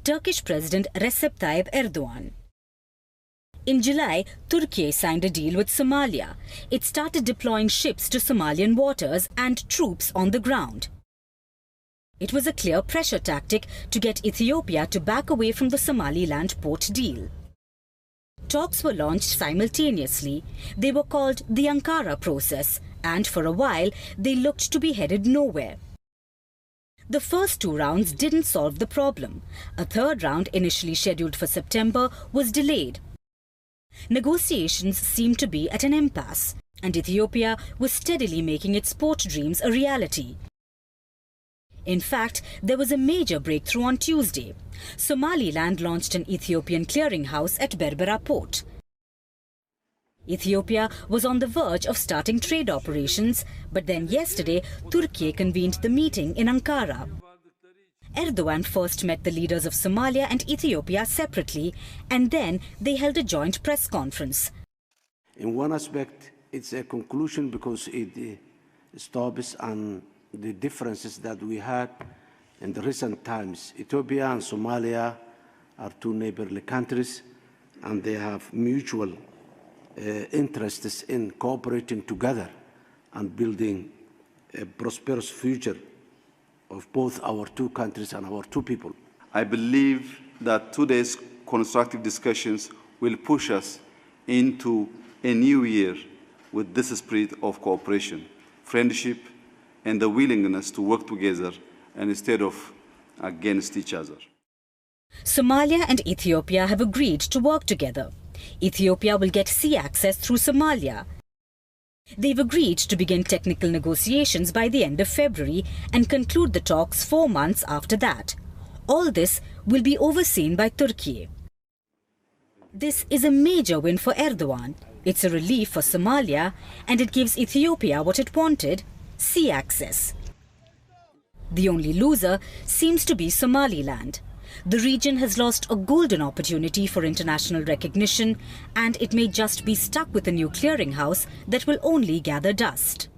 Turkish President Recep Tayyip Erdogan. In July, Turkey signed a deal with Somalia. It started deploying ships to Somalian waters and troops on the ground. It was a clear pressure tactic to get Ethiopia to back away from the Somaliland port deal. Talks were launched simultaneously. They were called the Ankara process, and for a while they looked to be headed nowhere. The first two rounds didn't solve the problem. A third round, initially scheduled for September, was delayed. Negotiations seemed to be at an impasse, and Ethiopia was steadily making its port dreams a reality. In fact, there was a major breakthrough on Tuesday. Somaliland launched an Ethiopian clearinghouse at Berbera port. Ethiopia was on the verge of starting trade operations, but then yesterday, Turkey convened the meeting in Ankara. Erdogan first met the leaders of Somalia and Ethiopia separately, and then they held a joint press conference. In one aspect, it's a conclusion because it stops on the differences that we had in the recent times. Ethiopia and Somalia are two neighborly countries, and they have mutual interests in cooperating together and building a prosperous future of both our two countries and our two people. I believe that today's constructive discussions will push us into a new year with this spirit of cooperation, friendship, and the willingness to work together instead of against each other. Somalia and Ethiopia have agreed to work together. Ethiopia will get sea access through Somalia. They've agreed to begin technical negotiations by the end of February and conclude the talks 4 months after that. All this will be overseen by Turkey. This is a major win for Erdogan. It's a relief for Somalia, and it gives Ethiopia what it wanted: sea access. The only loser seems to be Somaliland. The region has lost a golden opportunity for international recognition, and it may just be stuck with a new clearinghouse that will only gather dust.